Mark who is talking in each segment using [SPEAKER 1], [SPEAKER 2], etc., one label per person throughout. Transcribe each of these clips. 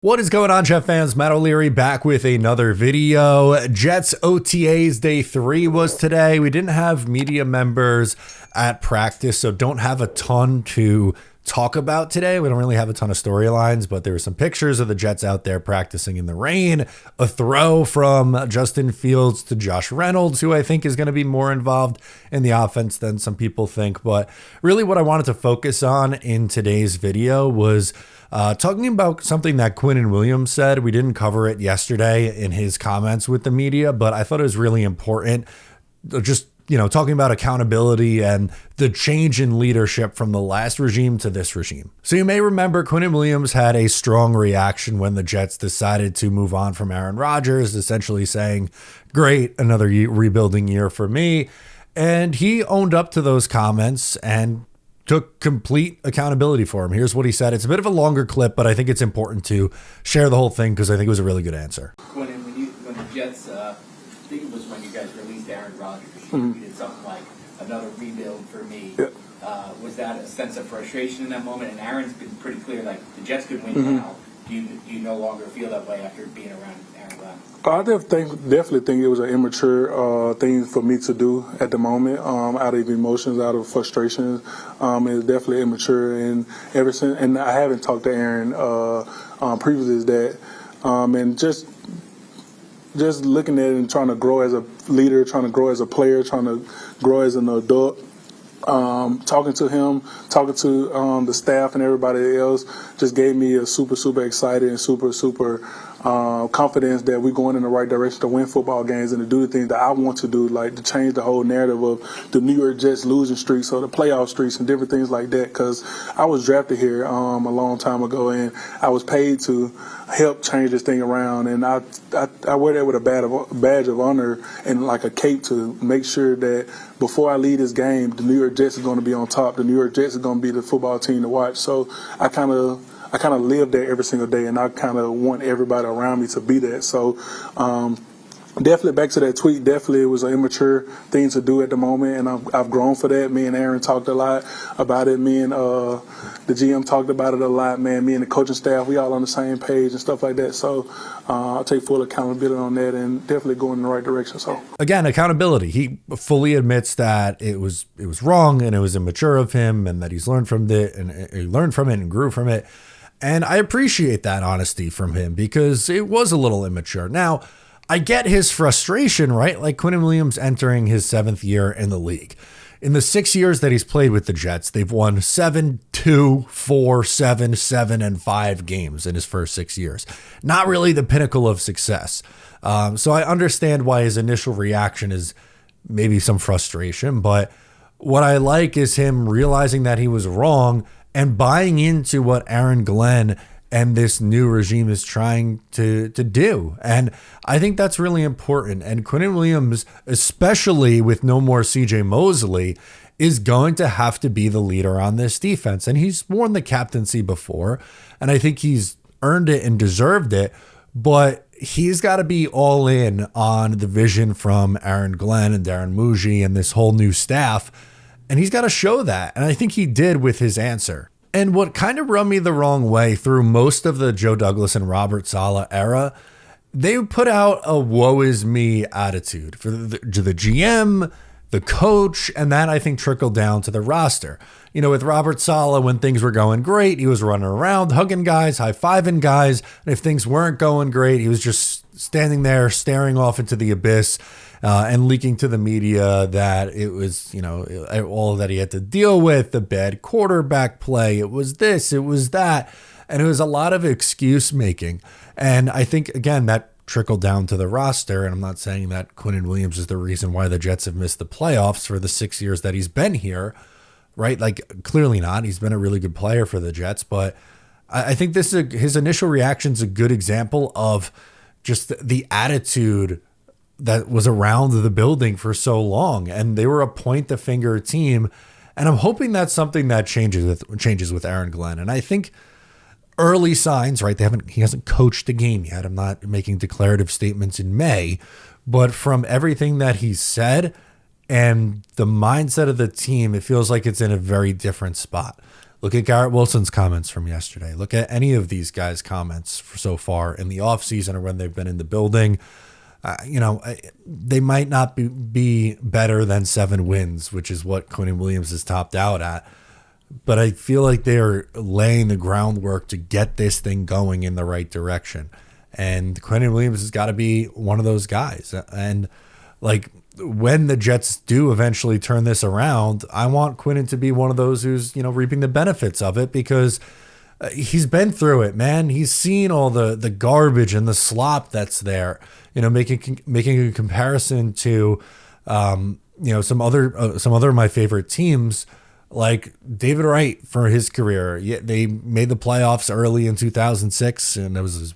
[SPEAKER 1] What is going on, Jet fans? Matt O'Leary back with another video. Jets OTAs day 3 was today. We didn't have media members at practice, so don't have a ton to talk about today. We don't really have a ton of storylines, but there were some pictures of the Jets out there practicing in the rain. A throw from Justin Fields to Josh Reynolds, who I think is going to be more involved in the offense than some people think. But really what I wanted to focus on in today's video was talking about something that Quinnen Williams said. We didn't cover it yesterday in his comments with the media, but I thought it was really important. Just, talking about accountability and the change in leadership from the last regime to this regime. So you may remember Quinnen Williams had a strong reaction when the Jets decided to move on from Aaron Rodgers, essentially saying, great, another rebuilding year for me. And he owned up to those comments and took complete accountability for him. Here's what he said. It's a bit of a longer clip, but I think it's important to share the whole thing because I think it was a really good answer.
[SPEAKER 2] When the Jets, I think it was when you guys released Aaron Rodgers, you did something like another rebuild for me. Yeah. Was that a sense of frustration in that moment? And Aaron's been pretty clear, like the Jets could win now. Do you no longer feel that way after being around Aaron Rodgers?
[SPEAKER 3] I definitely think it was an immature thing for me to do at the moment, out of emotions, out of frustrations. It's definitely immature, and and I haven't talked to Aaron previously to that, and just looking at it and trying to grow as a leader, trying to grow as a player, trying to grow as an adult. Talking to him, talking to the staff and everybody else just gave me a super excited and super confidence that we're going in the right direction to win football games and to do the things that I want to do, like to change the whole narrative of the New York Jets losing streaks or the playoff streaks and different things like that. Because I was drafted here a long time ago, and I was paid to help change this thing around, and I wear that with a badge of honor and like a cape to make sure that before I leave this game, the New York Jets is going to be on top. The New York Jets is going to be the football team to watch. So I kind of live there every single day, and I kind of want everybody around me to be that. So definitely back to that tweet, definitely it was an immature thing to do at the moment, and I've grown for that. Me and Aaron talked a lot about it. Me and the GM talked about it a lot, man. Me and the coaching staff, we all on the same page and stuff like that. So I'll take full accountability on that and definitely going in the right direction. So
[SPEAKER 1] again, accountability. He fully admits that it was wrong and it was immature of him, and that he's learned from it and grew from it. And I appreciate that honesty from him because it was a little immature. Now, I get his frustration, right? Like Quinnen Williams entering his 7th year in the league. In the 6 years that he's played with the Jets, they've won 7-2, 4-7, 7-5 games in his first 6 years. Not really the pinnacle of success. So I understand why his initial reaction is maybe some frustration, but what I like is him realizing that he was wrong and buying into what Aaron Glenn and this new regime is trying to do. And I think that's really important. And Quinnen Williams, especially with no more CJ Mosley, is going to have to be the leader on this defense. And he's worn the captaincy before, and I think he's earned it and deserved it. But he's got to be all in on the vision from Aaron Glenn and Darren Muji and this whole new staff. And he's got to show that. And I think he did with his answer. And what kind of rubbed me the wrong way through most of the Joe Douglas and Robert Saleh era, they put out a woe is me attitude for the GM, the coach, and that I think trickled down to the roster. With Robert Saleh, when things were going great, he was running around, hugging guys, high-fiving guys. And if things weren't going great, he was just standing there staring off into the abyss and leaking to the media that it was, all that he had to deal with, the bad quarterback play. It was this, it was that. And it was a lot of excuse making. And I think, again, that trickled down to the roster. And I'm not saying that Quinnen Williams is the reason why the Jets have missed the playoffs for the 6 years that he's been here, right? Like, clearly not. He's been a really good player for the Jets. But I think his initial reaction is a good example of just the attitude that was around the building for so long, and they were a point the finger team. And I'm hoping that's something that changes with Aaron Glenn. And I think early signs, right? He hasn't coached a game yet. I'm not making declarative statements in May, but from everything that he said and the mindset of the team, it feels like it's in a very different spot. Look at Garrett Wilson's comments from yesterday. Look at any of these guys' comments so far in the offseason or when they've been in the building. They might not be better than 7 wins, which is what Quinnen Williams is topped out at. But I feel like they are laying the groundwork to get this thing going in the right direction. And Quinnen Williams has got to be one of those guys. And like when the Jets do eventually turn this around, I want Quinnen to be one of those who's, reaping the benefits of it, because he's been through it, man. He's seen all the garbage and the slop that's there. Making a comparison to, some other of my favorite teams, like David Wright for his career. Yeah, they made the playoffs early in 2006, and it was his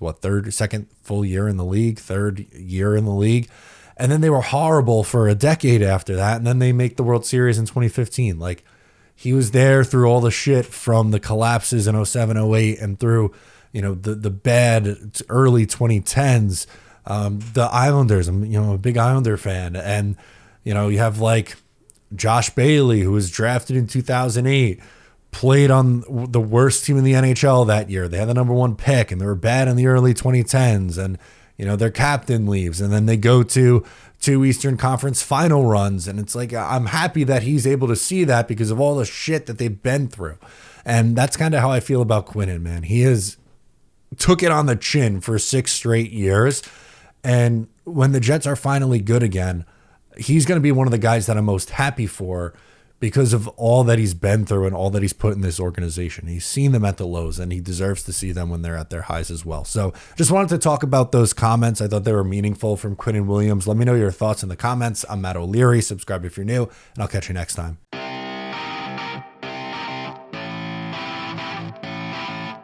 [SPEAKER 1] second full year in the league, third year in the league. And then they were horrible for a decade after that. And then they make the World Series in 2015. Like, he was there through all the shit from the collapses in 07, 08, and through, the bad early 2010s. The Islanders, I'm a big Islander fan. And, you have like Josh Bailey, who was drafted in 2008, played on the worst team in the NHL that year. They had the number 1 pick, and they were bad in the early 2010s. And, their captain leaves, and then they go to 2 Eastern Conference final runs. And it's like, I'm happy that he's able to see that because of all the shit that they've been through. And that's kind of how I feel about Quinnen, man. He took it on the chin for 6 straight years. And when the Jets are finally good again, he's going to be one of the guys that I'm most happy for, because of all that he's been through and all that he's put in this organization. He's seen them at the lows, and he deserves to see them when they're at their highs as well. So just wanted to talk about those comments. I thought they were meaningful from Quinnen Williams. Let me know your thoughts in the comments. I'm Matt O'Leary. Subscribe if you're new, and I'll catch you next time.